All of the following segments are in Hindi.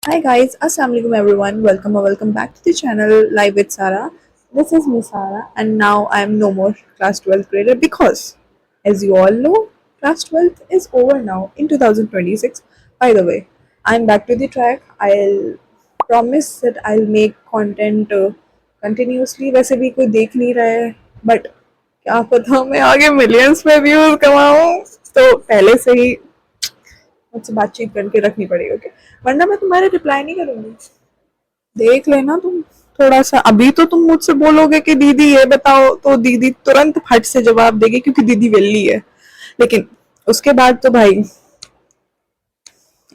Hi guys, Assalamualaikum everyone. Welcome back to the channel Live with Sarah. This is me Sarah, and now I am no more class 12th grader because, as you all know, class 12th is over now in 2026. By the way, I'm back to the track. I'll promise that I'll make content continuously. वैसे भी कोई देख नहीं रहा है, but क्या पता मैं आगे मिलियंस में व्यूज कमाऊं, तो पहले से ही मुझसे बातचीत करके रखनी पड़ेगी। ओके, वरना मैं तुम्हारे रिप्लाई नहीं करूंगी। देख लेना तुम। थोड़ा सा अभी तो तुम मुझसे बोलोगे कि दीदी ये बताओ, तो दीदी तुरंत फट से जवाब देगी क्योंकि दीदी वेली है। लेकिन उसके बाद तो भाई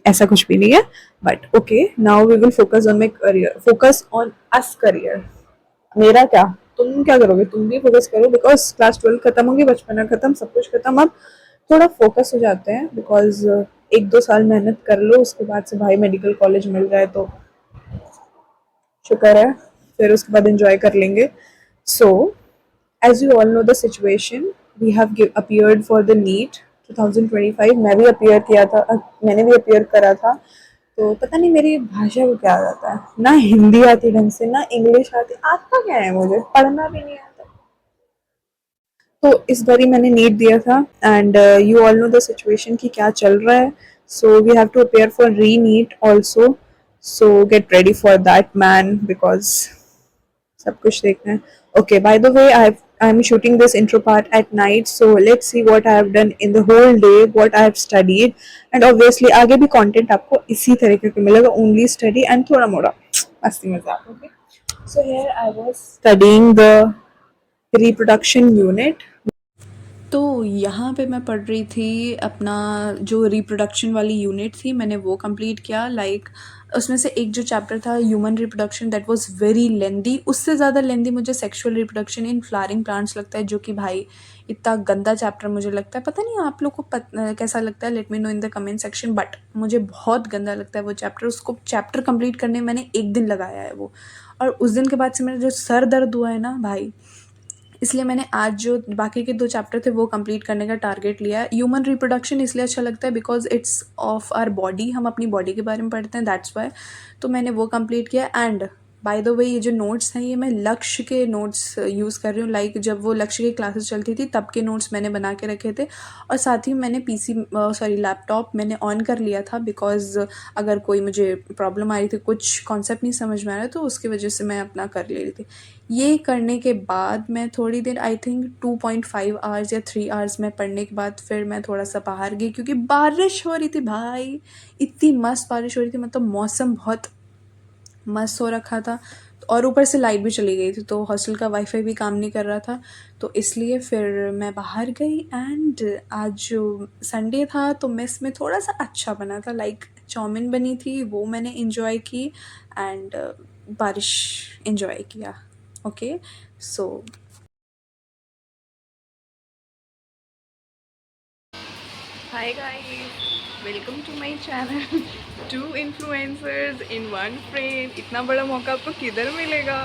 ऐसा कुछ भी नहीं है। But okay, now we will focus on my career, focus on us career. मेरा क्या, तुम क्या करोगे? तुम भी फोकस करो बिकॉज क्लास 12 खत्म होगी, बचपना खत्म, सब कुछ खत्म। अब थोड़ा फोकस हो जाते हैं बिकॉज एक दो साल मेहनत कर लो, उसके बाद से भाई मेडिकल कॉलेज मिल जाए तो शुक्र है, फिर उसके बाद एंजॉय कर लेंगे। So as you all know the situation, we have appeared for the NEET 2025। मैं भी अपीयर किया था, मैंने भी अपीयर करा था। तो पता नहीं मेरी भाषा को क्या आ जाता है, ना हिंदी आती ढंग से ना इंग्लिश आती। आता क्या है, मुझे पढ़ना भी नहीं आता। तो इस बारी मैंने नीट दिया था and you all know the situation कि क्या चल रहा है। So we have to appear for re NEET also. So get ready for that man because सब कुछ देखना है। Okay, by the way I am shooting this intro part at night, so let's see what I have done in the whole day, what I have studied. And obviously आगे भी कंटेंट आपको इसी तरीके का मिलेगा, ओनली स्टडी एंड थोड़ा मोड़ा मस्ती मजाक। Okay, so here I was studying the reproduction unit. तो यहाँ पे मैं पढ़ रही थी अपना जो रिप्रोडक्शन वाली यूनिट थी, मैंने वो कंप्लीट किया। लाइक उसमें से एक जो चैप्टर था human reproduction, that was very lengthy. उससे ज़्यादा लेंदी मुझे sexual reproduction in flowering plants लगता है, जो कि भाई इतना गंदा चैप्टर मुझे लगता है। पता नहीं आप लोग को कैसा लगता है, let me know in the comment section. But मुझे बहुत गंदा लगता है वो चैप्टर। उसको चैप्टर कंप्लीट करने में मैंने एक दिन लगाया है वो, और उस दिन के बाद से मेरा जो सर दर्द हुआ है ना भाई, इसलिए मैंने आज जो बाकी के 2 चैप्टर थे वो कंप्लीट करने का टारगेट लिया है। ह्यूमन रिप्रोडक्शन इसलिए अच्छा लगता है because it's of our body, हम अपनी बॉडी के बारे में पढ़ते हैं, दैट्स व्हाई। तो मैंने वो कंप्लीट किया। एंड बाय द वे ये जो नोट्स हैं ये मैं लक्ष्य के नोट्स यूज़ कर रही हूँ। लाइक जब वो लक्ष्य की क्लासेस चलती थी तब के नोट्स मैंने बना के रखे थे, और साथ ही मैंने पीसी सॉरी लैपटॉप मैंने ऑन कर लिया था बिकॉज़ अगर कोई मुझे प्रॉब्लम आ रही थी, कुछ कॉन्सेप्ट नहीं समझ में आ रहा, तो उसकी वजह से मैं अपना कर ले रही थी। ये करने के बाद मैं थोड़ी देर, आई थिंक 2.5 आवर्स या 3 आवर्स में पढ़ने के बाद फिर मैं थोड़ा-सा बाहर गई क्योंकि बारिश हो रही थी भाई, इतनी मस्त बारिश हो रही थी, मतलब मौसम बहुत मस्त हो रखा था। और ऊपर से लाइट भी चली गई थी, तो हॉस्टल का वाईफ़ाई भी काम नहीं कर रहा था, तो इसलिए फिर मैं बाहर गई। एंड आज जो संडे था तो मेस में थोड़ा-सा अच्छा बना था, लाइक चाउमीन बनी थी, वो मैंने एन्जॉय की। एंड बारिश एन्जॉय किया। Okay, so Hi guys, welcome to my channel. Two influencers in one frame. इतना बड़ा मौका आपको किधर मिलेगा?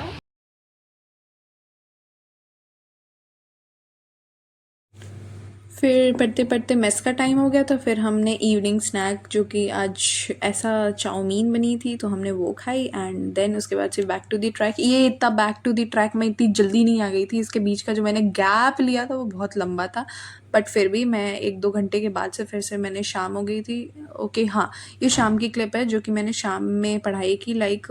फिर पढ़ते-पढ़ते मेस का टाइम हो गया था, फिर हमने इवनिंग स्नैक जो कि आज ऐसा चाउमीन बनी थी तो हमने वो खाई। एंड देन उसके बाद से बैक टू द ट्रैक। ये इतना बैक टू द ट्रैक मैं इतनी जल्दी नहीं आ गई थी, इसके बीच का जो मैंने गैप लिया था वो बहुत लंबा था, बट फिर भी मैं 1-2 घंटे के बाद से फिर से मैंने शाम हो गई थी। ओके हाँ, ये शाम की क्लिप है जो कि मैंने शाम में पढ़ाई की, लाइक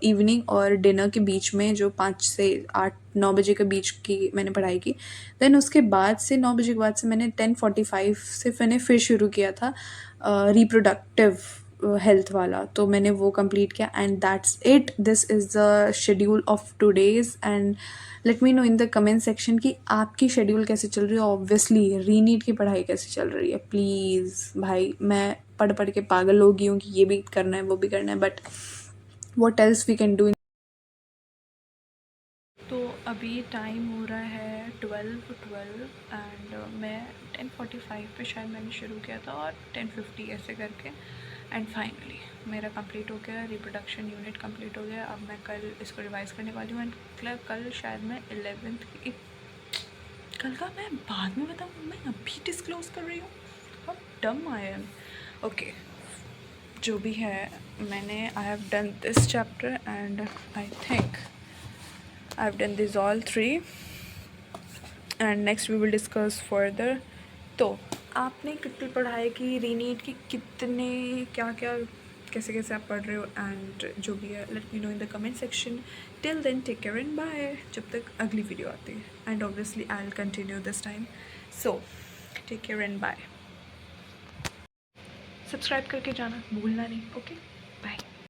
इवनिंग और डिनर के बीच में, जो 5 से 8-9 बजे के बीच की मैंने पढ़ाई की। देन उसके बाद से 9 बजे के बाद से मैंने 10:45 से मैंने फिर शुरू किया था रिप्रोडक्टिव हेल्थ वाला, तो मैंने वो कंप्लीट किया। And that's it, this is the schedule of today's. And let me know in the comment section कि आपकी शेड्यूल कैसे चल रही है। ऑब्वियसली रीनीट की पढ़ाई कैसे चल रही है। प्लीज़ भाई, मैं पढ़ पढ़ के पागल हो गई हूँ कि ये भी करना है वो भी करना है, but what else we can do. तो अभी टाइम हो रहा है 12:12 एंड मैं 10:45 पे शायद मैंने शुरू किया था और 10:50 ऐसे करके। एंड फाइनली मेरा कंप्लीट हो गया, रिप्रोडक्शन यूनिट कंप्लीट हो गया। अब मैं कल इसको रिवाइज़ करने वाली हूँ। एंड कल शायद मैं 11th की, कल का मैं बाद में बताऊँ, मैं अभी डिस्क्लोज़ कर रही हूँ। हाउ डम आई एम। ओके, जो भी है मैंने I have done this chapter and I think I have done this all 3 and next we will discuss further. तो आपने कितनी पढ़ाई की, रीनीट की कितने, क्या क्या, कैसे कैसे आप पढ़ रहे हो, एंड जो भी है let me know in the comment section. Till then take care and bye, जब तक अगली वीडियो आती है, and obviously I will continue this time. So take care and bye. Subscribe करके जाना भूलना नहीं, ओके।